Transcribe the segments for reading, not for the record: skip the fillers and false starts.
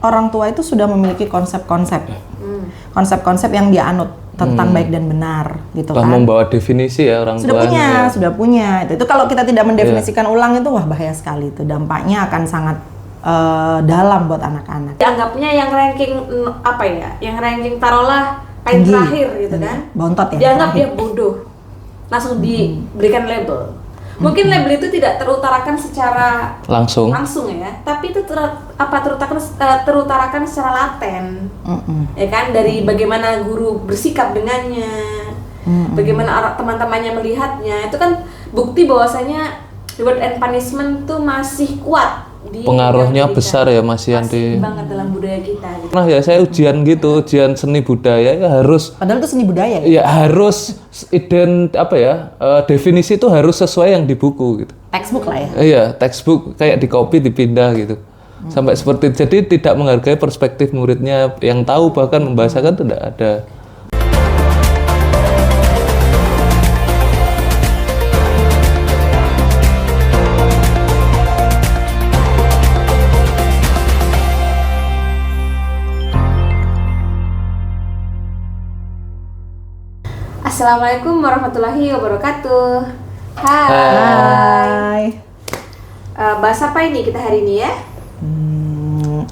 orang tua itu sudah memiliki konsep-konsep yang dia anut tentang baik dan benar gitu Telah kan. membawa definisi ya orang Sudah tuanya. sudah punya. Itu kalau kita tidak mendefinisikan ulang itu wah bahaya sekali itu. Dampaknya akan sangat dalam buat anak-anak. Dianggapnya yang ranking apa ya? Yang ranking taruhlah paling Tinggi. terakhir gitu kan. Bontot ya. Dianggap terakhir. dia bodoh. Langsung diberikan label. Mungkin label itu tidak terutarakan secara Langsung. ya, tapi itu terutarakan secara laten. Ya kan, dari bagaimana guru bersikap dengannya, bagaimana teman-temannya melihatnya, itu kan bukti bahwasanya reward and punishment itu masih kuat di Pengaruhnya budaya besar kita. ya Mas Yanti. Masih banget dalam budaya kita gitu. Nah ya saya ujian gitu, ujian seni budaya ya harus Padahal itu seni budaya ya. ya harus definisi itu harus sesuai yang di buku gitu. Textbook lah ya. Iya, textbook kayak di copy dipindah gitu. Sampai seperti itu. Jadi tidak menghargai perspektif muridnya yang tahu bahkan membahasakan tidak ada. Assalamualaikum warahmatullahi wabarakatuh. Hai. Bahas apa ini kita hari ini ya?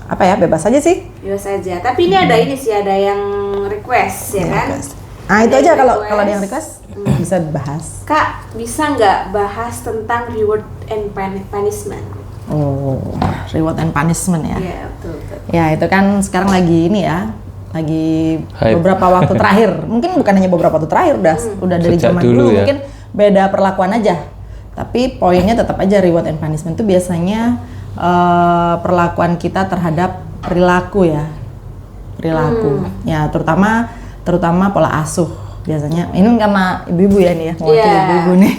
Apa ya, bebas aja sih. Bebas aja. Tapi ini ada yang request ya kan? Ah itu Ada aja yang kalau request. ada yang request bisa dibahas. Kak, bisa nggak bahas tentang reward and punishment? Oh, reward and punishment ya. Iya, betul. Ya itu kan sekarang lagi ini ya, lagi Hype. beberapa waktu terakhir. Mungkin bukan hanya beberapa waktu terakhir, udah dari Sejak zaman dulu dulu ya. mungkin beda perlakuan aja. Tapi poinnya tetap aja reward and punishment itu biasanya perlakuan kita terhadap perilaku ya. Perilaku. Ya, terutama pola asuh. Biasanya ini karena ibu-ibu ya nih ya, mewakili Iya. ibu-ibu nih.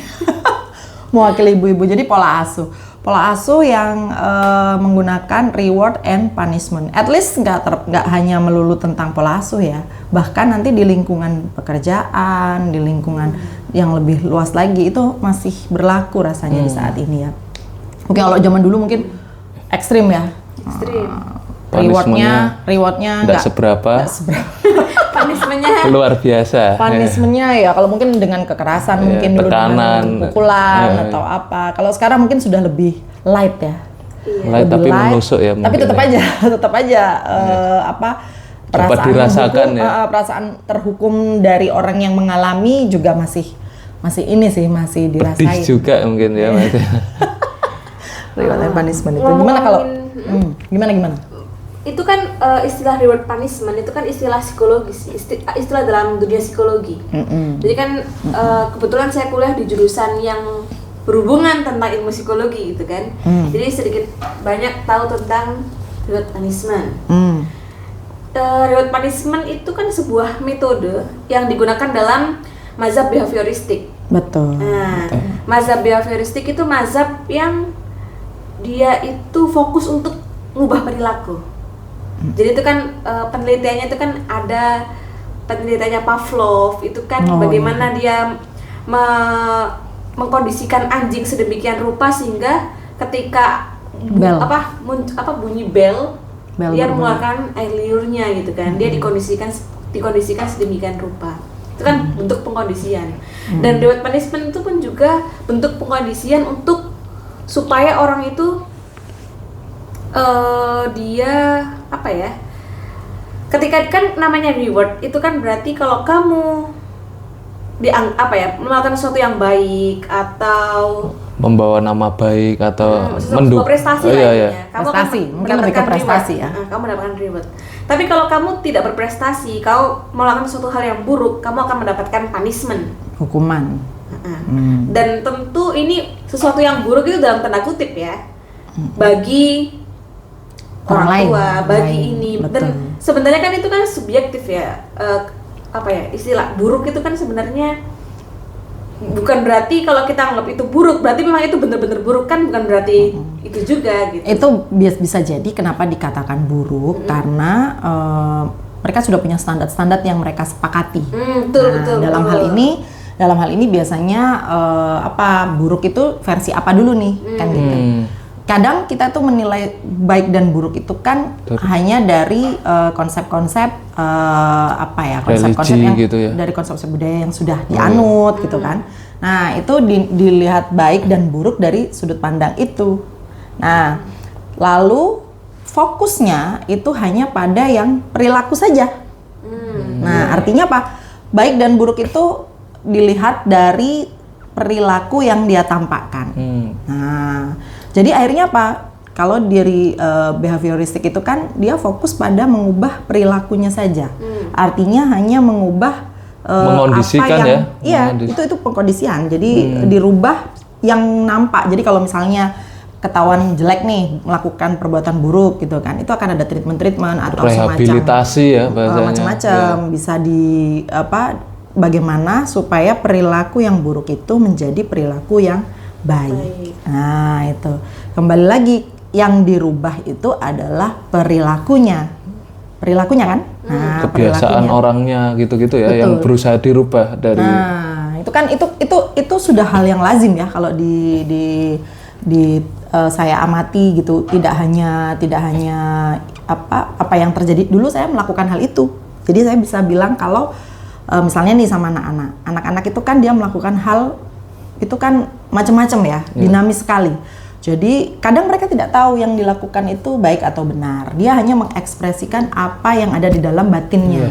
Mewakili ibu-ibu. Jadi pola asuh. Pola asuh yang menggunakan reward and punishment. At least nggak hanya melulu tentang pola asuh ya. Bahkan nanti di lingkungan pekerjaan, di lingkungan yang lebih luas lagi itu masih berlaku rasanya di saat ini ya. Mungkin kalau zaman dulu mungkin ekstrim ya. Ekstrim. Rewardnya Tidak seberapa, Punishment-nya luar biasa. punishment-nya ya kalau mungkin dengan kekerasan Iya, mungkin dulu tekanan. dengan pukulan Iya. atau apa. Kalau sekarang mungkin sudah lebih light ya. Light tapi Lebih light, menusuk ya tapi mungkin tetap ya. aja Dapat dirasakan ya. perasaan terhukum dari orang yang mengalami juga masih Pedih dirasain. juga mungkin ya Mas. Reward and punishment itu gimana kalau gimana? itu kan istilah reward punishment itu kan istilah psikologis, istilah dalam dunia psikologi. Jadi kan kebetulan saya kuliah di jurusan yang berhubungan tentang ilmu psikologi gitu kan. Jadi sedikit banyak tahu tentang reward punishment. Reward punishment itu kan sebuah metode yang digunakan dalam mazhab behavioristik. Betul. Nah, mazhab behavioristik itu mazhab yang dia itu fokus untuk mengubah perilaku. Jadi itu kan penelitiannya itu kan ada penelitiannya Pavlov itu kan bagaimana dia mengkondisikan anjing sedemikian rupa sehingga ketika bunyi bel dia mengeluarkan air liurnya gitu kan. Dia dikondisikan sedemikian rupa. Itu kan bentuk pengkondisian. Dan reward punishment itu pun juga bentuk pengkondisian untuk supaya orang itu dia apa ya? Ketika kan namanya reward itu kan berarti kalau kamu melakukan sesuatu yang baik atau Membawa nama baik atau sebuah prestasi lainnya. Kamu Prestasi, akan mungkin lebih ke mendapatkan prestasi reward. ya. Kamu mendapatkan reward. Tapi kalau kamu tidak berprestasi, kau melakukan suatu hal yang buruk, kamu akan mendapatkan punishment. Hukuman. Dan tentu ini sesuatu yang buruk itu dalam tanda kutip ya. Bagi orang lain, tua, bagi lain, ini. betul. Dan sebenarnya kan itu kan subjektif ya. Istilah buruk itu kan sebenarnya bukan berarti kalau kita anggap itu buruk berarti memang itu benar-benar buruk kan, bukan berarti itu juga gitu. Itu bisa jadi kenapa dikatakan buruk karena mereka sudah punya standar-standar yang mereka sepakati. Betul. Dalam hal ini biasanya buruk itu versi apa dulu nih kan gitu. kadang kita tuh menilai baik dan buruk itu kan hanya dari konsep-konsep apa ya, konsep-konsep religi yang gitu ya. dari konsep budaya yang sudah dianut gitu kan. Nah itu dilihat baik dan buruk dari sudut pandang itu. Nah lalu fokusnya itu hanya pada yang perilaku saja. Nah artinya apa? Baik dan buruk itu dilihat dari perilaku yang dia tampakkan. Nah, jadi akhirnya apa? Kalau dari behavioristik itu kan dia fokus pada mengubah perilakunya saja. Artinya hanya mengubah mengkondisikan apa yang, ya. Iya, itu pengkondisian. Jadi dirubah yang nampak. Jadi kalau misalnya ketahuan jelek nih melakukan perbuatan buruk gitu kan, itu akan ada treatment atau rehabilitasi ya bahasanya. Macam-macam bisa di bagaimana supaya perilaku yang buruk itu menjadi perilaku yang baik. Nah itu kembali lagi yang dirubah itu adalah perilakunya kan. Nah, kebiasaan orangnya gitu-gitu ya. Betul. Yang berusaha dirubah dari. Nah itu kan itu sudah hal yang lazim ya kalau di saya amati gitu. Tidak hanya apa yang terjadi dulu saya melakukan hal itu. Jadi saya bisa bilang kalau misalnya nih sama anak-anak itu kan dia melakukan hal itu kan macam-macam ya, dinamis sekali. Jadi kadang mereka tidak tahu yang dilakukan itu baik atau benar. Dia hanya mengekspresikan apa yang ada di dalam batinnya,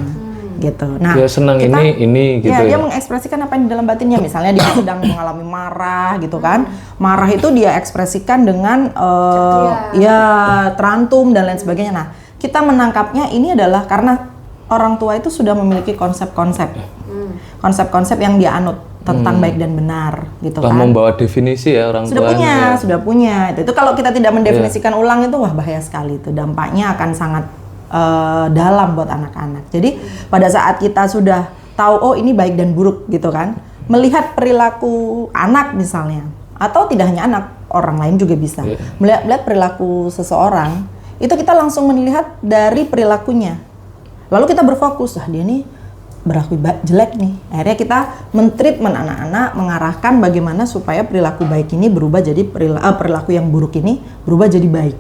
gitu. Nah, dia senang ini gitu ya. Dia mengekspresikan apa yang di dalam batinnya. Misalnya dia sedang mengalami marah, gitu kan. Marah itu dia ekspresikan dengan terantum dan lain sebagainya. Nah, kita menangkapnya ini adalah karena orang tua itu sudah memiliki konsep-konsep yang dia anut tentang baik dan benar gitu kan. Membawa definisi ya orang tua. Sudah punya. Itu kalau kita tidak mendefinisikan ulang itu wah bahaya sekali itu. Dampaknya akan sangat dalam buat anak-anak. Jadi pada saat kita sudah tahu oh ini baik dan buruk gitu kan. Melihat perilaku anak misalnya atau tidak hanya anak, orang lain juga bisa. Melihat perilaku seseorang, itu kita langsung melihat dari perilakunya. Lalu kita berfokus, dia nih berlaku jelek nih. Akhirnya kita men-treatment anak-anak, mengarahkan bagaimana supaya perilaku baik ini berubah jadi perilaku yang buruk ini berubah jadi baik.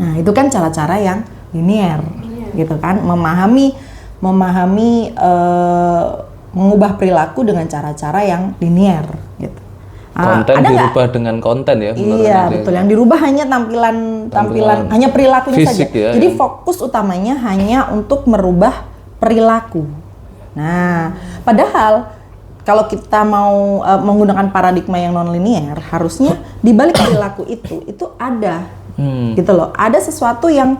Nah itu kan cara-cara yang linier, gitu kan. Memahami mengubah perilaku dengan cara-cara yang linier, gitu. Konten dirubah dengan konten ya. Iya betul. Yang dirubah hanya tampilan hanya perilakunya fisik saja. Ya, jadi fokus utamanya hanya untuk merubah perilaku. Nah, padahal kalau kita mau menggunakan paradigma yang non-linear, harusnya di balik perilaku itu ada, gitu loh. Ada sesuatu yang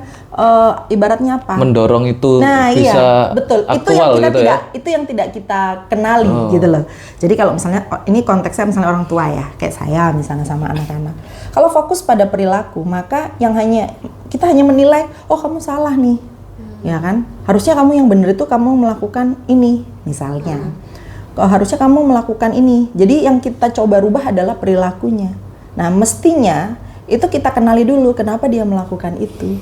ibaratnya apa? Mendorong itu bisa iya, betul. aktual Itu yang tidak kita kenali, gitu loh. Jadi kalau misalnya ini konteksnya misalnya orang tua ya, kayak saya misalnya sama anak-anak. Kalau fokus pada perilaku, maka kita hanya menilai, oh kamu salah nih. Ya kan, harusnya kamu yang benar itu kamu melakukan ini misalnya. Harusnya kamu melakukan ini. Jadi yang kita coba rubah adalah perilakunya. Nah mestinya itu kita kenali dulu kenapa dia melakukan itu.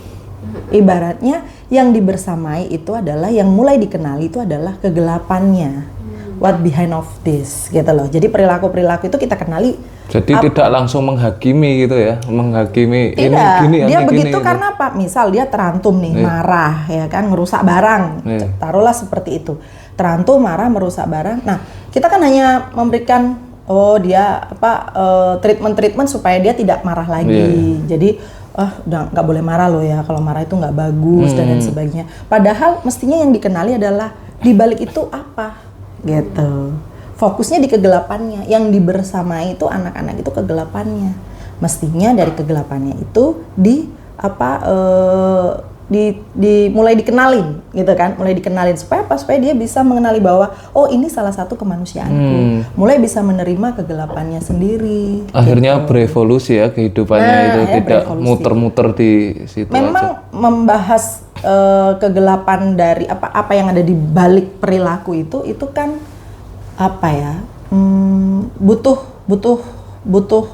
Ibaratnya yang dibersamai itu adalah yang mulai dikenali itu adalah kegelapannya. What behind of this gitu loh. Jadi perilaku-perilaku itu kita kenali. Jadi tidak langsung menghakimi gitu ya, menghakimi tidak, ini gini, dia ini begitu gini, karena apa? Misal dia terantum nih, marah ya kan, ngerusak barang, taruhlah seperti itu. Terantum, marah, merusak barang. Nah, kita kan hanya memberikan dia treatment supaya dia tidak marah lagi. Jadi udah nggak boleh marah loh ya, kalau marah itu nggak bagus dan lain sebagainya. Padahal mestinya yang dikenali adalah di balik itu apa, gitu. Fokusnya di kegelapannya, yang dibersamai itu anak-anak itu kegelapannya. Mestinya dari kegelapannya itu mulai dikenalin, gitu kan? Mulai dikenalin supaya apa? Supaya dia bisa mengenali bahwa oh ini salah satu kemanusiaanku. Mulai bisa menerima kegelapannya sendiri. Akhirnya gitu. Berevolusi ya kehidupannya itu tidak muter-muter di situ. Memang aja. Membahas kegelapan dari apa yang ada di balik perilaku itu kan apa ya, butuh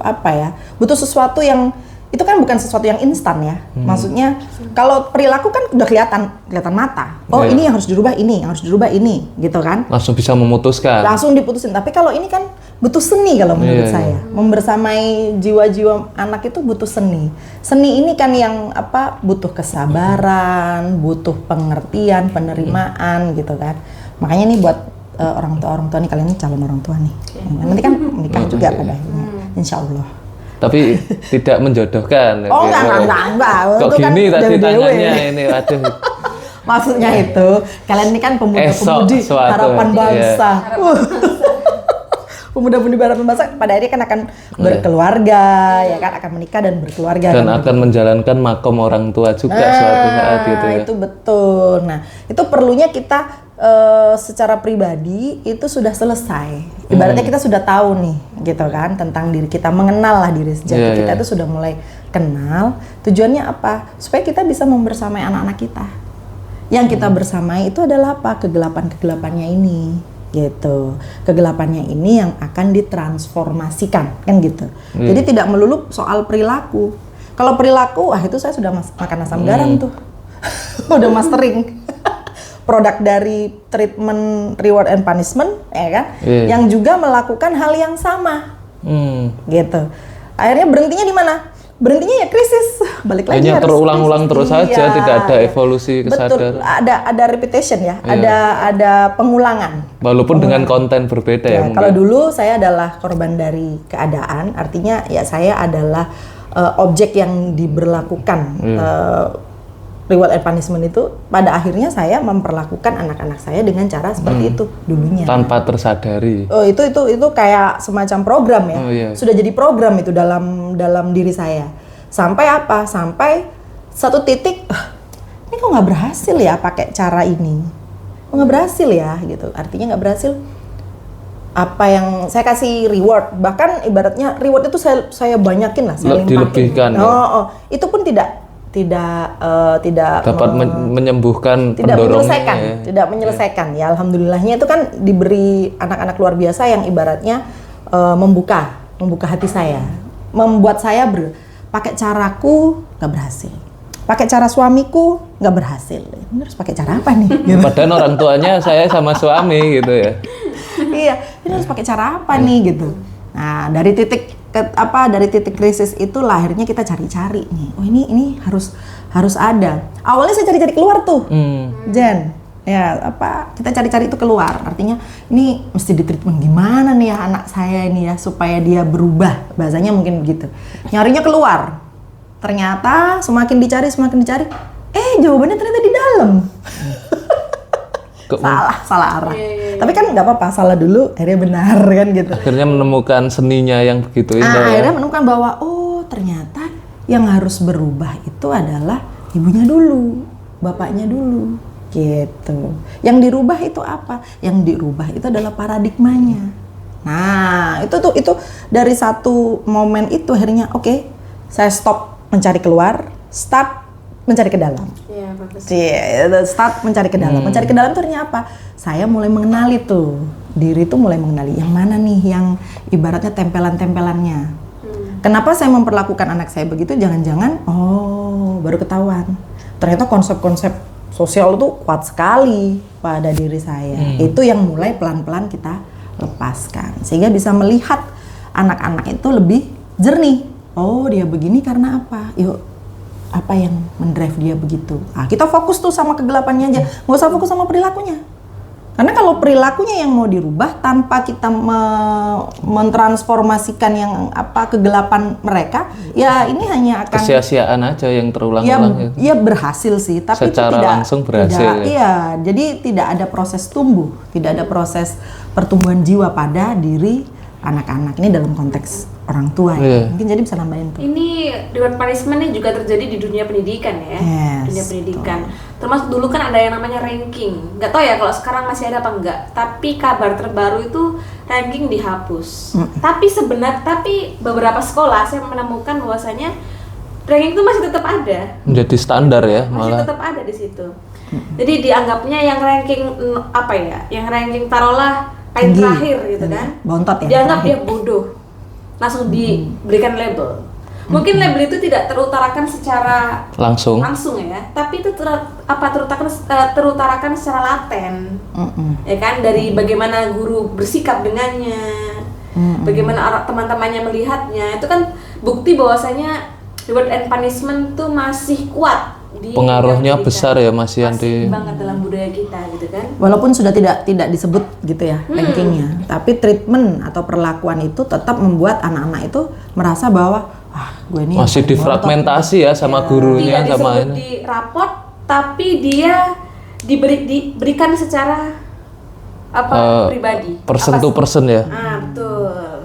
apa ya, butuh sesuatu yang itu kan bukan sesuatu yang instan ya. Maksudnya kalau perilaku kan udah kelihatan mata. Oh ini yang harus dirubah ini, yang harus dirubah ini, gitu kan? Langsung bisa memutuskan. Langsung diputusin. Tapi kalau ini kan butuh seni kalau menurut saya. Membersamai jiwa-jiwa anak itu butuh seni. Seni ini kan yang butuh kesabaran, butuh pengertian, penerimaan gitu kan. Makanya nih buat orang tua nih, kalian ini calon orang tua nih. Nanti kan menikah juga pada akhirnya, insya Allah. Tapi tidak menjodohkan. Oh enggak. Kok Itu gini kan tadi dewe-dewe. tangannya ini, aduh. Maksudnya itu, kalian ini kan pemuda-pemudi suatu, harapan iya. bangsa. Pemuda-pemudi harapan bangsa pada akhirnya kan akan berkeluarga, ya kan, akan menikah dan berkeluarga. Dan kan, akan menjalankan makom orang tua juga suatu saat gitu ya. Itu betul. Nah, itu perlunya kita secara pribadi itu sudah selesai. Ibaratnya kita sudah tahu nih, gitu kan, tentang diri kita, mengenal lah diri sejati kita itu sudah mulai kenal. Tujuannya apa? Supaya kita bisa membersamai anak-anak kita. Yang kita bersamai itu adalah apa? Kegelapan-kegelapannya ini, gitu. Kegelapannya ini yang akan ditransformasikan, kan gitu. Jadi tidak melulu soal perilaku. Kalau perilaku, itu saya sudah makan asam garam tuh. Udah mastering. Produk dari treatment reward and punishment, ya kan? Yang juga melakukan hal yang sama. Gitu. Akhirnya berhentinya di mana? Berhentinya ya krisis, balik lagi Hanya harus terulang-ulang terus krisis. saja, tidak ada evolusi Betul, kesadaran. ada repetition ya, ada pengulangan. Walaupun dengan konten berbeda ya mungkin. Kalau dulu saya adalah korban dari keadaan, artinya ya saya adalah objek yang diberlakukan reward and punishment itu. Pada akhirnya saya memperlakukan anak-anak saya dengan cara seperti itu dulunya. Tanpa tersadari. Oh, itu kayak semacam program ya. Sudah jadi program itu dalam diri saya. Sampai apa? Sampai satu titik, ini kok nggak berhasil ya pakai cara ini. Kok nggak berhasil ya gitu. Artinya nggak berhasil. Apa yang saya kasih reward, bahkan ibaratnya reward itu saya banyakin lah, saya limpahin. Dilebihkan. Itu pun tidak dapat menyembuhkan pendorongnya. Tidak menyelesaikan. Ya alhamdulillahnya itu kan diberi anak-anak luar biasa yang ibaratnya membuka hati saya, membuat saya pakai caraku nggak berhasil, pakai cara suamiku nggak berhasil. Ini harus pakai cara apa nih? Gitu. Padahal orang tuanya saya sama suami gitu ya. Iya, ini harus pakai cara apa nih gitu. Nah, dari titik krisis itulah akhirnya kita cari-cari nih. Oh, ini harus ada. Awalnya saya cari-cari keluar tuh. Jen. Ya, kita cari-cari itu keluar. Artinya ini mesti ditreatment gimana nih ya anak saya ini ya supaya dia berubah. Bahasanya mungkin begitu. Nyarinya keluar. Ternyata semakin dicari jawabannya ternyata di dalam. Salah arah. Tapi kan nggak apa-apa, salah dulu, akhirnya benar kan gitu. Akhirnya menemukan seninya yang begitu indah. Akhirnya menemukan bahwa ternyata yang harus berubah itu adalah ibunya dulu, bapaknya dulu, gitu. Yang dirubah itu apa? Yang dirubah itu adalah paradigmanya. Nah, itu dari satu momen itu akhirnya saya stop mencari keluar, start mencari ke dalam. Iya, bagus. Start mencari ke dalam. Mencari ke dalam itu artinya apa? Saya mulai mengenali tuh. Diri tuh mulai mengenali yang mana nih yang ibaratnya tempelan-tempelannya. Kenapa saya memperlakukan anak saya begitu? Jangan-jangan baru ketahuan. Ternyata konsep-konsep sosial itu kuat sekali pada diri saya. Itu yang mulai pelan-pelan kita lepaskan. Sehingga bisa melihat anak-anak itu lebih jernih. Oh, dia begini karena apa? Yuk, apa yang mendrive dia begitu. Kita fokus tuh sama kegelapannya aja, nggak usah fokus sama perilakunya. Karena kalau perilakunya yang mau dirubah tanpa kita mentransformasikan yang kegelapan mereka, ya ini hanya akan kesia-siaan aja yang terulang-ulang. Ya berhasil sih, tapi secara tidak langsung berhasil. Iya, jadi tidak ada proses tumbuh, tidak ada proses pertumbuhan jiwa pada diri anak-anak ini dalam konteks orang tua ya. Mungkin jadi bisa nambahin tuh. Ini reward punishment ini juga terjadi di dunia pendidikan ya. Dunia pendidikan. Termasuk dulu kan ada yang namanya ranking. Nggak tahu ya kalau sekarang masih ada apa enggak. Tapi kabar terbaru itu ranking dihapus. Tapi beberapa sekolah saya menemukan bahwasanya ranking itu masih tetap ada. Menjadi standar ya masih malah. tetap ada di situ. Jadi dianggapnya yang ranking Yang ranking taruhlah paling terakhir gitu kan. Bontot ya. Dianggap dia bodoh. Langsung diberikan label. Mungkin label itu tidak terutarakan secara langsung ya, tapi itu terutarakan secara laten. Ya kan, dari bagaimana guru bersikap dengannya, bagaimana teman-temannya melihatnya, itu kan bukti bahwasanya reward and punishment tuh masih kuat di Pengaruhnya pendidikan. besar ya masih yang di banget dalam budaya kita gitu kan. Walaupun sudah tidak disebut gitu ya rankingnya, tapi treatment atau perlakuan itu tetap membuat anak-anak itu merasa bahwa wah gue ini masih yang paling difragmentasi ya sama gurunya Tidak sama disebut ini. di raport, tapi dia diberikan secara pribadi. Person to person ya. Betul.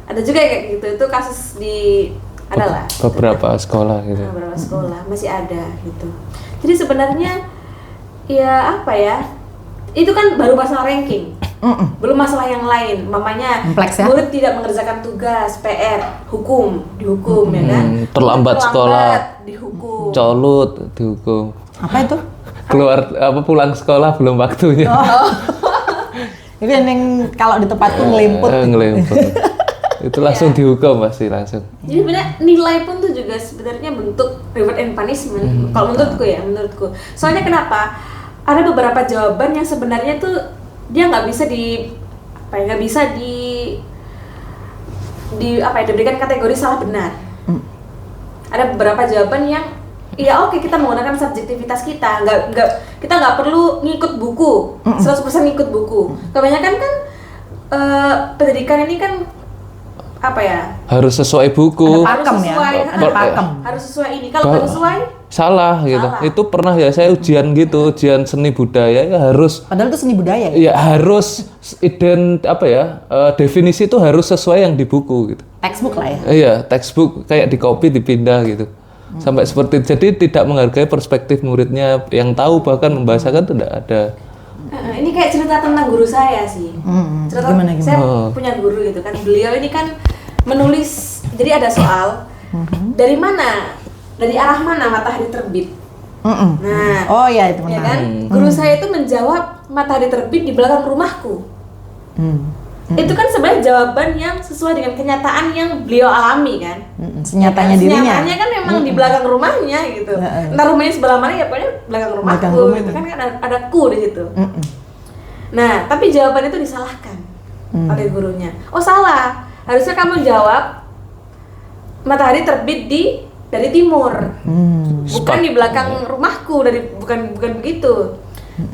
Ada juga kayak gitu. Itu kasus di adalah Beberapa sekolah gitu. beberapa sekolah masih ada gitu. Jadi sebenarnya ya apa ya? Itu kan baru masalah ranking. Belum masalah yang lain. Mamanya Kompleks ya? murid tidak mengerjakan tugas, PR, dihukum ya kan? Terlambat sekolah. Dihukum. Colut dihukum. Apa itu? Keluar pulang sekolah belum waktunya. Itu yang kalau di tempatku ngeliput. Ngelempar. Itu langsung dihukum pasti langsung. Jadi sebenarnya nilai pun tuh juga sebenarnya bentuk reward and punishment. Kalau menurutku. Soalnya kenapa? Ada beberapa jawaban yang sebenarnya tuh dia nggak bisa diberikan kategori salah benar. Ada beberapa jawaban yang ya oke, kita menggunakan subjektivitas kita, kita nggak perlu ngikut buku, 100% ngikut buku. Kebanyakan kan pendidikan ini kan apa ya? Harus sesuai buku. Ada pakem ya, ada pakem. Harus sesuai ini. Kalau nggak sesuai, Salah gitu. Salah. Itu pernah ya saya ujian gitu, ujian seni budaya ya harus Padahal itu seni budaya ya. ya harus definisi itu harus sesuai yang di buku gitu. Textbook lah ya. Iya, textbook kayak di copy dipindah gitu. Sampai seperti jadi tidak menghargai perspektif muridnya yang tahu bahkan membahasakan tidak ada. ini kayak cerita tentang guru saya sih. Cerita Gimana? saya punya guru gitu kan. Beliau ini kan menulis, jadi ada soal dari mana, dari arah mana matahari terbit. Nah, Oh ya itu ya menarik. kan? Guru saya itu menjawab matahari terbit di belakang rumahku. Itu kan sebenarnya jawaban yang sesuai dengan kenyataan yang beliau alami kan. Senyatanya dirinya. Senyatanya kan memang di belakang rumahnya gitu. Entah rumahnya sebelah mana ya pokoknya belakang rumahku Belakang rumah gitu itu. kan ada ku di situ. Nah, tapi jawaban itu disalahkan oleh gurunya. Oh salah, harusnya kamu jawab matahari terbit dari timur, bukan di belakang rumahku, bukan begitu.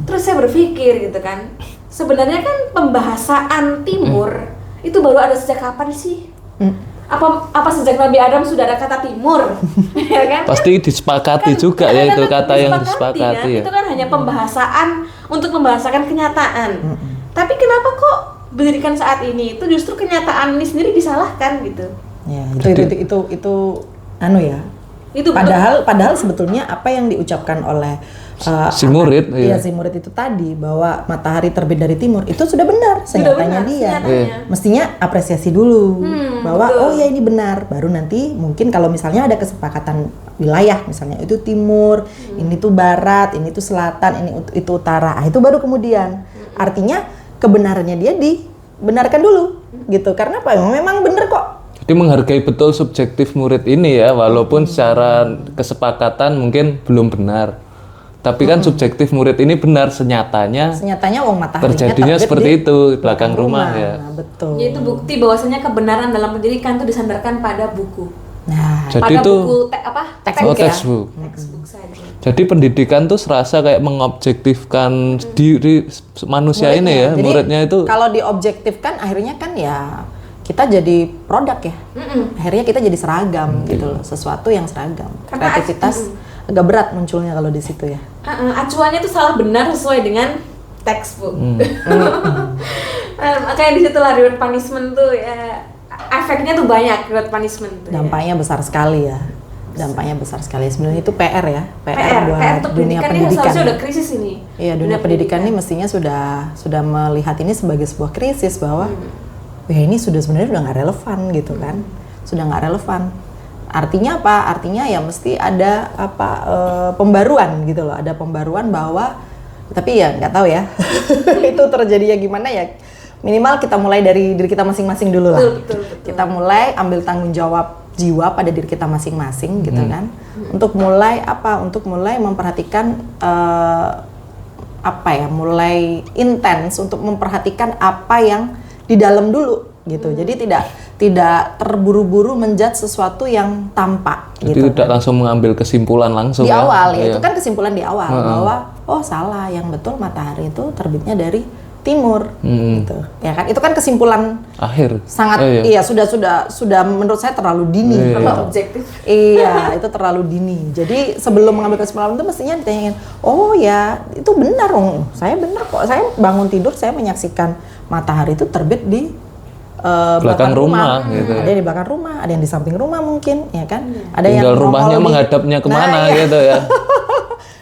Terus saya berpikir gitu kan, sebenarnya kan pembahasaan timur itu baru ada sejak kapan sih? Apa sejak Nabi Adam sudah ada kata timur? Ya kan? Pasti disepakati juga ya itu kata yang disepakati kan? ya. Itu kan hanya pembahasaan untuk membahasakan kenyataan. Tapi kenapa kok pendidikan saat ini itu justru kenyataan ini sendiri disalahkan gitu? Ya, itu anu ya. Itu Padahal sebetulnya apa yang diucapkan oleh Si murid, iya iya. si murid itu tadi bahwa matahari terbit dari timur itu sudah benar senyatanya benar, dia. senyatanya. Mestinya apresiasi dulu bahwa betul. oh ya ini benar. Baru nanti mungkin kalau misalnya ada kesepakatan wilayah misalnya itu timur, ini tuh barat, ini tuh selatan, ini itu utara. Itu baru kemudian artinya kebenarannya dia dibenarkan dulu gitu. Karena apa? Memang benar kok. Jadi menghargai betul subjektif murid ini ya, walaupun secara kesepakatan mungkin belum benar. Tapi kan subjektif murid ini benar, senyatanya Mataharinya terjadinya terbit seperti di itu di belakang rumah ya. Nah, betul. Yaitu bukti bahwasanya kebenaran dalam pendidikan itu disandarkan pada buku. Nah, Jadi pada itu buku textbook ya. textbook. textbook saja. Jadi pendidikan tuh serasa kayak mengobjektifkan diri manusia ini ya, Jadi, muridnya itu. kalau diobjektifkan akhirnya kan ya kita jadi produk ya. Akhirnya kita jadi seragam gitu loh, sesuatu yang seragam. Karena Kreativitas agak berat munculnya kalau di situ ya. Acuannya tuh salah benar sesuai dengan textbook. Makanya di situ lah reward punishment tuh ya efeknya tuh banyak reward punishment tuh. Dampaknya besar sekali ya. Dampaknya besar sekali. Sebenarnya itu PR ya, PR buat untuk dunia pendidikan ini pendidikan. seharusnya udah krisis ini. Iya, dunia pendidikan ini mestinya sudah melihat ini sebagai sebuah krisis bahwa ya ini sebenarnya udah nggak relevan gitu kan, sudah nggak relevan. Artinya apa? Artinya ya mesti ada pembaruan gitu loh, ada pembaruan bahwa tapi ya nggak tahu ya itu terjadinya gimana ya. Minimal kita mulai dari diri kita masing-masing dulu lah. Betul. Kita mulai ambil tanggung jawab jiwa pada diri kita masing-masing gitu kan. Untuk mulai memperhatikan mulai intens untuk memperhatikan apa yang di dalam dulu gitu. Jadi tidak terburu-buru menjudge sesuatu yang tampak Jadi gitu. tidak langsung mengambil kesimpulan langsung Di ya. awal ya, Iya. itu kan kesimpulan di awal bahwa oh salah, yang betul matahari itu terbitnya dari timur gitu. Ya kan? Itu kan kesimpulan Akhir. sangat Iya. sudah menurut saya terlalu dini. Kalau objektif. Iya, itu terlalu dini. Jadi sebelum mengambil kesimpulan itu mestinya ditanyain, oh ya itu benar dong, saya benar kok. Saya bangun tidur, saya menyaksikan matahari itu terbit di belakang rumah, gitu ya. Ada yang di belakang rumah, ada yang di samping rumah mungkin, ya kan? Ada Tinggal yang rumahnya nongol di- menghadapnya kemana Nah, iya. gitu ya.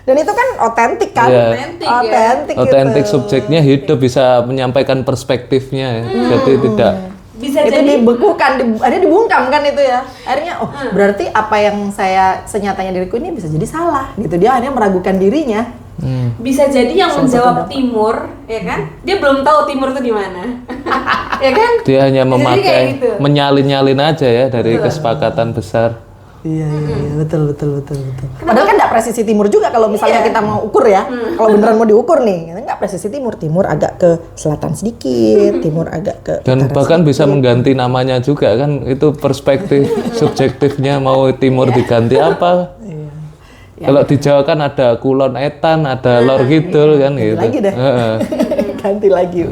Dan itu kan otentik kan? Iya. Otentik gitu. Otentik subjeknya hidup, bisa menyampaikan perspektifnya ya. Jadi tidak Bisa Itu jadi dibekukan, ada dibungkam kan itu ya. Akhirnya oh berarti apa yang saya senyatanya diriku ini bisa jadi salah gitu. Dia akhirnya meragukan dirinya. bisa jadi yang Salah satu menjawab dampak. timur, ya kan? Dia belum tahu timur itu di mana. Ya kan? dia hanya Bisa jadi kayak memakai gitu. menyalin-nyalin aja ya dari kesepakatan besar. Iya, betul. Padahal kan nggak presisi timur juga kalau misalnya kita mau ukur ya. Kalau beneran mau diukur nih, nggak presisi timur. Timur agak ke selatan sedikit, timur agak ke Dan utara bahkan bisa mengganti namanya juga kan, itu perspektif subjektifnya mau timur diganti apa. Kalau di Jawa kan ada Kulon Etan, ada Lor Kidul kan gitu. lagi deh. Heeh. Ganti lagi.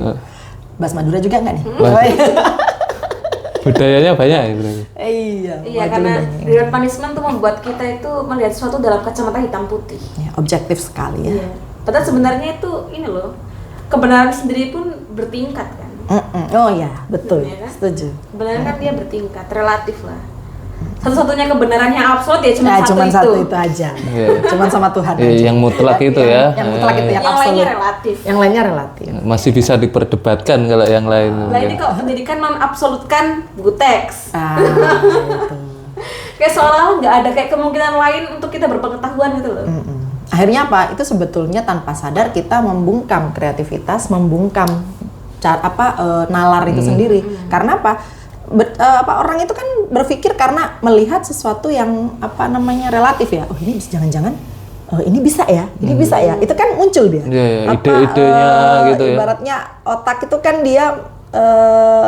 Bas Madura juga nggak nih? Budayanya banyak ya berarti. Iya. Iya, karena reward punishment tuh membuat kita itu melihat sesuatu dalam kacamata hitam putih. Ya, objektif sekali ya. Iya. Padahal sebenarnya itu ini loh, kebenaran sendiri pun bertingkat kan. Oh ya, betul. Iya kan? Setuju. Kebenaran kan dia bertingkat, relatif lah. Satu-satunya kebenaran yang absolut ya cuma Nah, satu cuman itu. satu itu aja. Iya. Cuman sama Tuhan Iya, aja. yang mutlak itu ya. Yang mutlak itu yang Yang lainnya absolut. relatif. Yang lainnya relatif. Masih bisa diperdebatkan kalau yang lain. Lah ini kok pendidikan menabsolutkan buku teks. Ah, itu. Kayak seolah-olah nggak ada kayak kemungkinan lain untuk kita berpengetahuan gitu loh. Akhirnya apa? Itu sebetulnya tanpa sadar kita membungkam kreativitas, membungkam nalar itu sendiri. Karena apa? Orang itu kan berpikir karena melihat sesuatu yang relatif ya. Oh ini jangan-jangan ini bisa ya, ini bisa ya. Itu kan muncul dia. Iya, iya, ide-idenya gitu ya. Ibaratnya otak itu kan dia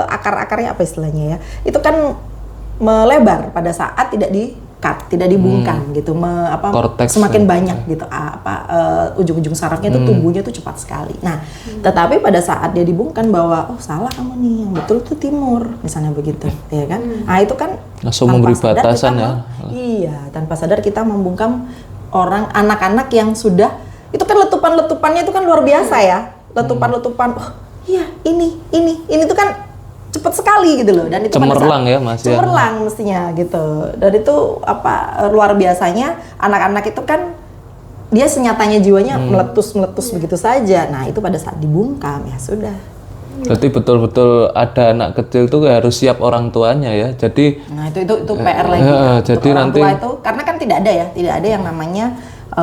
akar-akarnya apa istilahnya ya? Itu kan melebar pada saat tidak di-cut, tidak dibungkam gitu. Korteks. Semakin banyak gitu ujung-ujung sarafnya itu tumbuhnya tuh cepat sekali. Nah, tetapi pada saat dia dibungkam bahwa oh salah kamu nih, yang betul tuh timur, misalnya begitu, ya kan? Nah, itu kan Langsung tanpa memberi sadar batasan kita ya. Iya, tanpa sadar kita membungkam anak-anak yang sudah itu kan letupan-letupannya itu kan luar biasa ya. Letupan-letupan, oh iya ini tuh kan cepat sekali gitu loh, dan itu Cemerlang ya, Mas, ya. cemerlang mestinya gitu. Dan itu luar biasanya anak-anak itu kan dia senyatanya jiwanya meletus begitu saja. Nah itu pada saat dibungkam ya sudah. Berarti betul-betul ada anak kecil tuh harus siap orang tuanya ya. Jadi Nah itu PR lagi. jadi Untuk orang nanti tua itu karena kan tidak ada yang namanya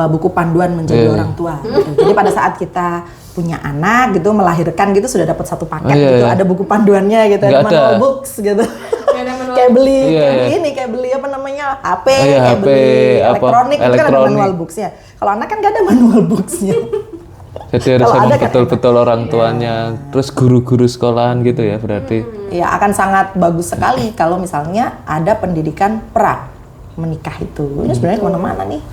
buku panduan menjadi orang tua. Gitu. Jadi pada saat kita punya anak gitu, melahirkan gitu sudah dapat satu paket gitu, ada buku panduannya gitu, Nggak ada manual ada. books gitu. Nggak ada manual. kayak beli Iya, kayak iya. ini kayak beli apa namanya HP, Iya, kayak HP, beli apa, elektronik itu kan ada elektronik. manual booksnya. Kalau anak kan nggak ada manual booksnya. jadi harus Kalau emang ada kan betul-betul orang tuanya. Terus guru-guru sekolahan gitu ya berarti. Ya akan sangat bagus sekali kalau misalnya ada pendidikan pra menikah itu. Ini sebenarnya kemana-mana nih.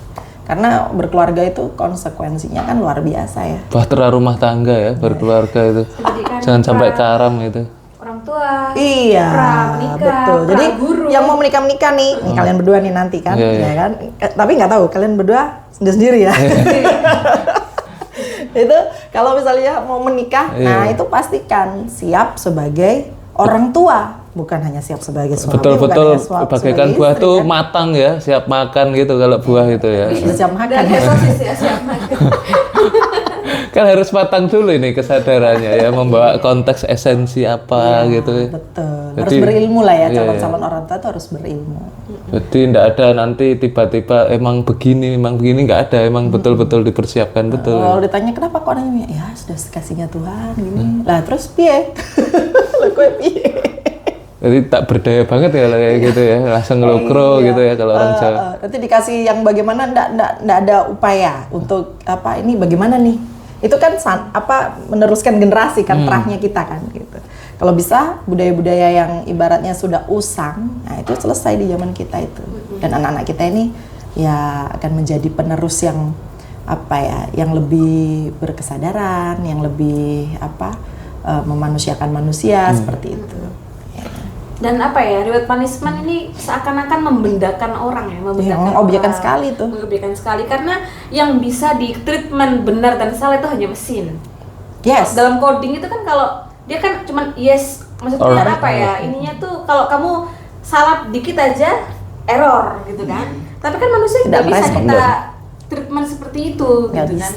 Karena berkeluarga itu konsekuensinya kan luar biasa ya. Bahtera rumah tangga ya, berkeluarga itu. Pendidikan Jangan sampai pra- karam gitu. Orang tua. Iya, pra menikah, betul. pra Jadi guru. yang mau menikah nih, kalian berdua nih nanti kan, Iya, iya. ya kan? Tapi nggak tahu kalian berdua sendiri ya. Itu kalau misalnya mau menikah, nah itu pastikan siap sebagai orang tua, bukan hanya siap sebagai suami. Betul-betul bukan hanya bagaikan sebagai buah istri, tuh kan? matang ya, siap makan gitu kalau buah itu ya. Udah siap makan Dan ya. sosis ya siap makan. Kan harus matang dulu ini kesadarannya ya, membawa konteks esensi apa gitu. Betul. Jadi, Harus berilmu lah ya, iya, calon-calon orang tua itu harus berilmu. Jadi tidak ada nanti tiba-tiba emang begini nggak ada, emang betul-betul dipersiapkan betul. Kalau ditanya kenapa kok nanya, ya sudah kasihnya Tuhan gini. Lah terus piye? Lah kowe piye? Jadi tak berdaya banget ya kayak gitu ya, langsung ngelokro gitu ya kalau orang Jawa. Nanti dikasih yang bagaimana ndak ada upaya untuk ini bagaimana nih? Itu kan meneruskan generasi kan terahnya kita kan gitu. Kalau bisa budaya-budaya yang ibaratnya sudah usang, nah itu selesai di zaman kita itu. Dan anak-anak kita ini ya akan menjadi penerus yang apa ya, yang lebih berkesadaran, yang lebih memanusiakan manusia seperti itu. Dan apa ya, reward punishment ini seakan-akan membendakan orang ya, Objekkan sekali tuh. Mengobjekkan sekali karena yang bisa di treatment benar dan salah itu hanya mesin. Yes. Dalam coding itu kan kalau dia kan cuman yes, maksudnya apa ya? Ininya tuh kalau kamu salah dikit aja error gitu kan. Tapi kan manusia tidak bisa kita treatment seperti itu gitu kan,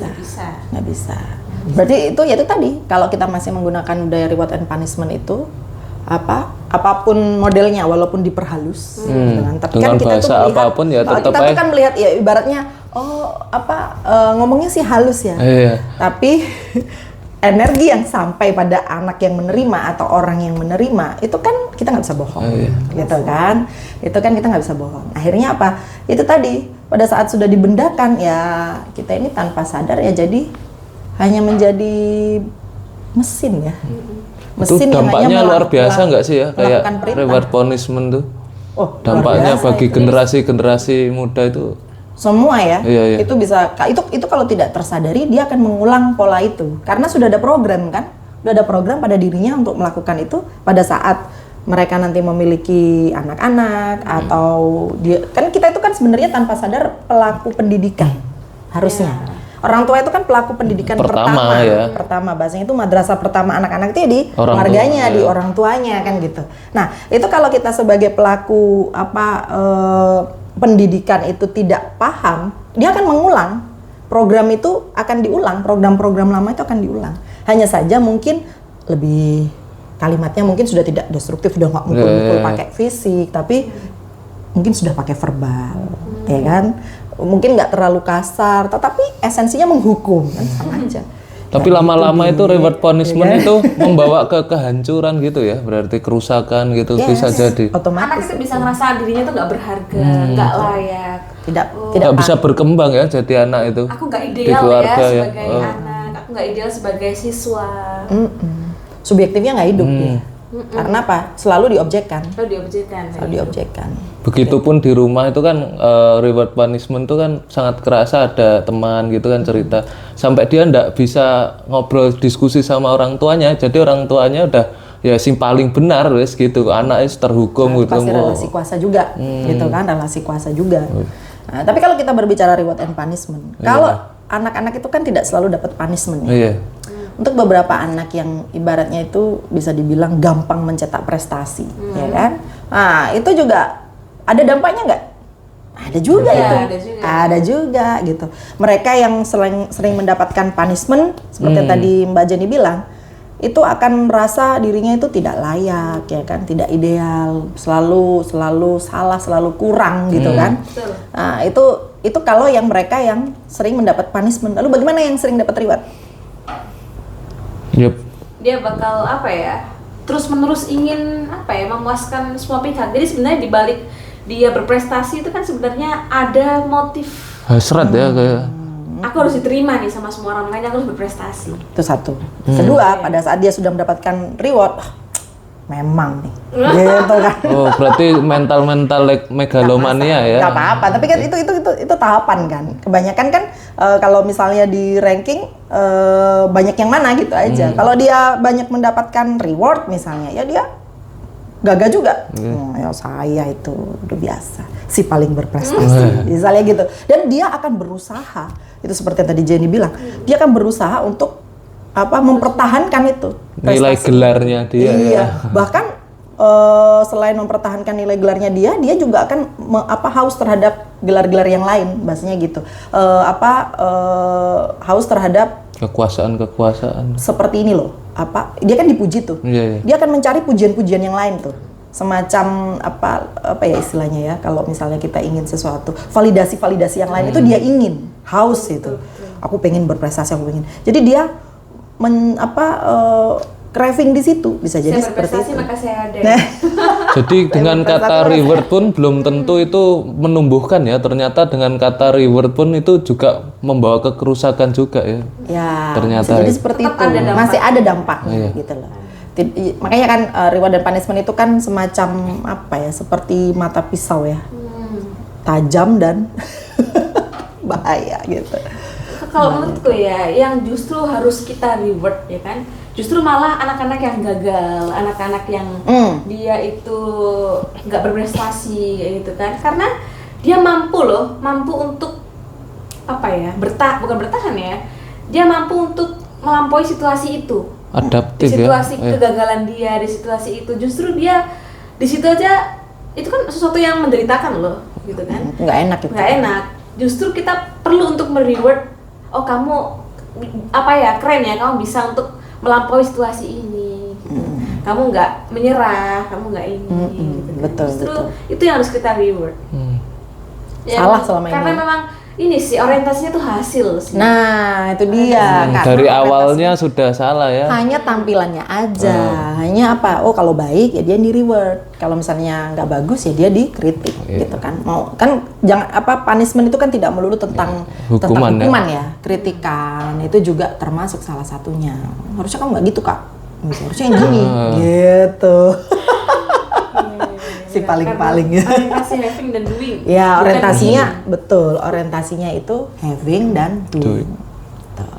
nggak bisa. Berarti itu ya itu tadi, kalau kita masih menggunakan budaya reward and punishment itu apapun modelnya walaupun diperhalus gitu kan. Tapi dengan kan kita bahasa tuh melihat, apapun ya tetap kita tuh kan melihat ya ibaratnya ngomongnya sih halus ya. Tapi energi yang sampai pada anak yang menerima atau orang yang menerima itu kan kita nggak bisa bohong, gitu kan? Itu kan kita nggak bisa bohong. Akhirnya apa? Itu tadi pada saat sudah dibendakan ya kita ini tanpa sadar ya jadi hanya menjadi mesin ya. Mesin itu dampaknya luar biasa nggak sih ya kayak reward punishment tuh? Dampaknya bagi generasi muda itu. Semua ya, itu bisa itu kalau tidak tersadari dia akan mengulang pola itu karena sudah ada program kan, sudah ada program pada dirinya untuk melakukan itu pada saat mereka nanti memiliki anak-anak atau dia kan kita itu kan sebenarnya tanpa sadar pelaku pendidikan harusnya. Orang tua itu kan pelaku pendidikan pertama bahasanya itu madrasah pertama anak-anak itu ya di keluarganya, di orang tuanya kan gitu. Nah itu kalau kita sebagai pelaku pendidikan itu tidak paham, dia akan mengulang program itu akan diulang, program-program lama itu akan diulang. Hanya saja mungkin lebih kalimatnya mungkin sudah tidak destruktif, sudah nggak mukul-mukul pakai fisik, tapi mungkin sudah pakai verbal, ya kan? Mungkin nggak terlalu kasar, tetapi esensinya menghukum kan sama aja. Tapi lama-lama itu reward punishment itu membawa ke kehancuran gitu ya, berarti kerusakan gitu bisa jadi. Otomatis anak itu bisa ngerasa dirinya tuh nggak berharga, nggak layak, tidak bisa berkembang ya jadi anak itu. Aku nggak ideal ya sebagai anak, aku nggak ideal sebagai siswa. Subjektifnya nggak hidup ya. Karena apa? Selalu diobjekkan. Begitupun di rumah itu kan reward punishment itu kan sangat kerasa, ada teman gitu kan cerita sampai dia ndak bisa ngobrol diskusi sama orang tuanya, jadi orang tuanya udah ya paling benar wes gitu, anaknya terhukum gitu. Pasti relasi kuasa juga, gitu kan, relasi kuasa juga. Nah, tapi kalau kita berbicara reward and punishment, kalau anak-anak itu kan tidak selalu dapat punishment. Untuk beberapa anak yang ibaratnya itu bisa dibilang gampang mencetak prestasi, ya kan? Nah, itu juga ada dampaknya nggak? Ada juga itu. Ada juga gitu. Mereka yang sering mendapatkan punishment, seperti tadi Mbak Jenny bilang, itu akan merasa dirinya itu tidak layak, ya kan? Tidak ideal, selalu salah, selalu kurang gitu kan? Nah, itu kalau yang mereka yang sering mendapat punishment. Lalu bagaimana yang sering dapat reward? Dia bakal terus menerus ingin memuaskan semua pihak. Jadi sebenarnya di balik dia berprestasi itu kan sebenarnya ada motif hasrat ya kayak aku harus diterima nih sama semua orang lain, aku harus berprestasi. Itu satu. Kedua, pada saat dia sudah mendapatkan reward, memang nih gitu kan. Berarti mental megalomania ya. Gak apa-apa, tapi kan itu tahapan kan. Kebanyakan kan kalau misalnya di ranking banyak yang mana gitu aja. Kalau dia banyak mendapatkan reward misalnya, ya dia gagah juga. Ya saya itu udah biasa, si paling berprestasi, misalnya gitu. Dan dia akan berusaha, itu seperti yang tadi Jenny bilang, dia akan berusaha untuk mempertahankan itu prestasi. Nilai gelarnya dia. Iya. Bahkan selain mempertahankan nilai gelarnya dia juga akan haus terhadap gelar-gelar yang lain, bahasanya gitu. Haus terhadap kekuasaan. Seperti ini loh. Dia kan dipuji tuh. Dia akan mencari pujian-pujian yang lain tuh. Semacam apa ya istilahnya ya, kalau misalnya kita ingin sesuatu, validasi yang lain itu dia ingin, haus itu. Aku pengen berprestasi, aku pengen. Jadi dia craving di situ, bisa jadi seperti itu. Maka saya ada. Jadi dengan kata reward pun belum tentu itu menumbuhkan ya. Ternyata dengan kata reward pun itu juga membawa ke kerusakan juga ya. Ya. Ternyata bisa jadi seperti itu. Masih ada dampaknya gitu loh. Makanya kan reward dan punishment itu kan semacam apa ya, seperti mata pisau ya, tajam dan bahaya gitu. Kalau menurutku ya, yang justru harus kita reward ya kan, justru malah anak-anak yang gagal, anak-anak yang dia itu nggak berprestasi kayak gitu kan, karena dia mampu untuk apa ya, bukan bertahan ya, dia mampu untuk melampaui situasi itu, adaptif di situasi ya. kegagalan dia, di situasi itu justru dia di situ aja itu kan sesuatu yang menderitakan loh, gitu kan, Nggak enak gitu. nggak enak. Justru kita perlu untuk mereward, oh kamu apa ya, keren ya, kamu bisa untuk melampaui situasi ini, gitu. Kamu nggak menyerah, kamu nggak ini, gitu kan. betul, Justru betul. itu yang harus kita reward. Salah selama ini. Karena memang ini sih orientasinya tuh hasil sih. Nah, itu dia. Karena Dari orientasi awalnya sudah salah ya. hanya tampilannya aja, hanya apa? Oh, kalau baik ya dia di reward, kalau misalnya nggak bagus ya dia dikritik, gitu kan? Mau kan jangan apa, punishment itu kan tidak melulu tentang Hukuman ya. hukuman ya, kritikan itu juga termasuk salah satunya. Harusnya kamu nggak gitu kak, harusnya yang gini, gitu. Si paling-paling ya. Orientasi having dan doing. Ya, Bukan orientasinya betul, orientasinya itu having dan doing. Betul.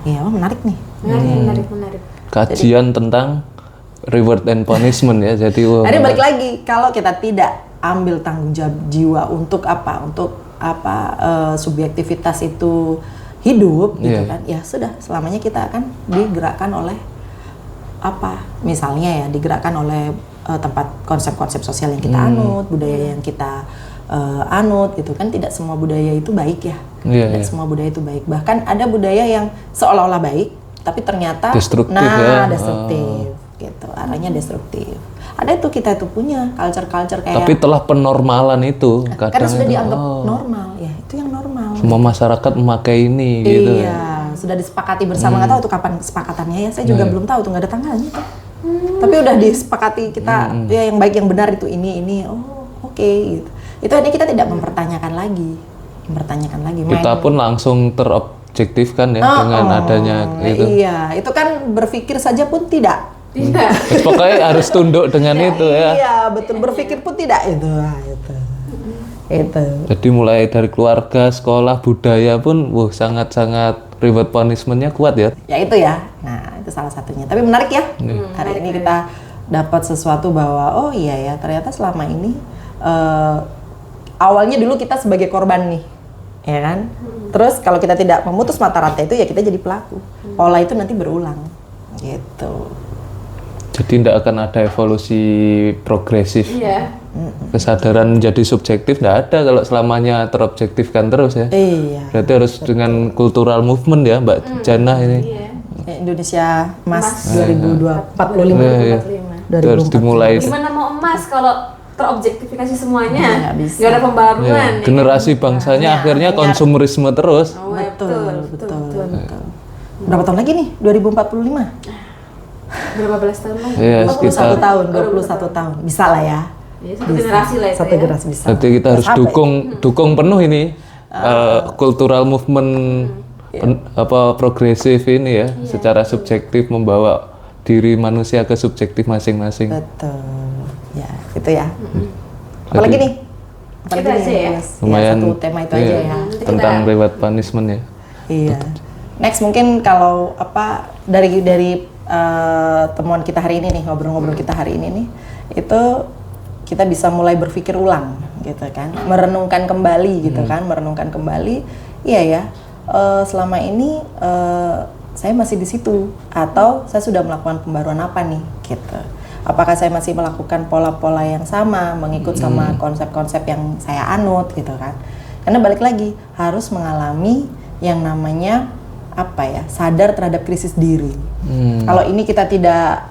Ya, wah, menarik nih. menarik. Kajian tentang reward and punishment ya. Jadi Hari balik lagi, kalau kita tidak ambil tanggung jawab jiwa untuk apa? Subjektivitas itu hidup gitu kan. Ya sudah, selamanya kita akan digerakkan oleh apa? Misalnya ya, digerakkan oleh tempat konsep-konsep sosial yang kita anut, budaya yang kita anut gitu kan. Tidak semua budaya itu baik ya. Tidak semua budaya itu baik. Bahkan ada budaya yang seolah-olah baik, tapi ternyata destruktif destruktif gitu, arahnya destruktif. Ada itu, kita itu punya culture kayak tapi telah penormalan itu karena kadang sudah itu, dianggap normal ya, itu yang normal. semua masyarakat memakai ini gitu. Iya, sudah disepakati bersama. Nggak tahu tuh kapan kesepakatannya ya, saya juga belum tahu tuh, nggak ada tanggalnya tuh. Tapi udah disepakati kita ya, yang baik yang benar itu ini. Oh oke, gitu. Itu artinya kita tidak mempertanyakan lagi. Kita pun langsung terobjektifkan ya dengan adanya itu. Iya, itu kan berpikir saja pun tidak. Tidak. Pokoknya harus tunduk dengan itu ya. Iya, betul, berpikir pun tidak itu. Itu. Jadi mulai dari keluarga, sekolah, budaya pun sangat-sangat reward punishment-nya kuat ya. Ya itu ya. Nah, itu salah satunya. Tapi menarik ya. Hari ini kita dapat sesuatu bahwa oh iya ya, ternyata selama ini awalnya dulu kita sebagai korban nih. Ya kan? Terus kalau kita tidak memutus mata rantai itu ya kita jadi pelaku. Pola itu nanti berulang. Gitu. Jadi tidak akan ada evolusi progresif. Iya. Kesadaran menjadi subjektif tidak ada kalau selamanya terobjektifkan terus ya. Iya. Berarti harus dengan cultural movement ya Mbak Jana ini. Iya. Indonesia Emas 2045. Iya. Itu harus dimulai. Gimana mau emas kalau terobjektifikasi semuanya? Nggak bisa. Nggak ada pembaruan. Ya, generasi bangsanya akhirnya konsumerisme terus. Oh, Betul. Berapa tahun lagi nih? 2045? Berapa belas tahun lagi? Iya, 21 sekitar. tahun, 21 tahun. Bisa lah ya. Ya, satu generasi lah itu Satu ya. generasi bisa. Berarti kita harus dukung penuh ini cultural movement progresif ini ya, secara subjektif membawa diri manusia ke subjektif masing-masing. Betul. Ya, itu ya. Apalagi nih? Apalagi Itu aja nih? ya. Lumayan Satu tema itu aja ya. tentang reward punishment ya. Iya. Next mungkin kalau apa dari temuan kita hari ini nih, ngobrol-ngobrol kita hari ini nih, itu kita bisa mulai berpikir ulang gitu kan, merenungkan kembali gitu kan, merenungkan kembali, iya ya, selama ini saya masih di situ atau saya sudah melakukan pembaruan apa nih gitu. Apakah saya masih melakukan pola-pola yang sama, mengikut sama konsep-konsep yang saya anut gitu kan. Karena balik lagi harus mengalami yang namanya apa ya, sadar terhadap krisis diri. Kalau ini kita tidak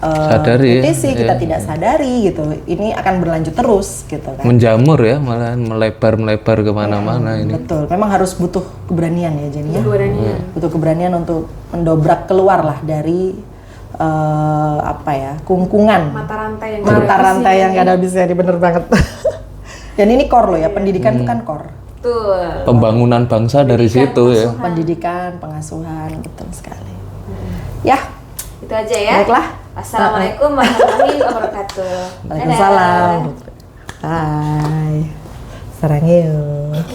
sadari, kritisi, kita tidak sadari gitu, ini akan berlanjut terus gitu kan. Menjamur ya, malah melebar kemana-mana ini. Betul, memang harus butuh keberanian ya Jenny ya. Keberanian. Butuh keberanian untuk mendobrak keluar lah dari apa ya, kungkungan Mata rantai yang gak ada habisnya, ini bener banget. Dan ini core loh ya, pendidikan itu kan core. Betul. Pembangunan bangsa dari situ ya. Pendidikan, pengasuhan, betul sekali. Ya, Itu aja ya. Baiklah. Assalamualaikum warahmatullahi wabarakatuh. Waalaikumsalam. Bye. Sarang yuk.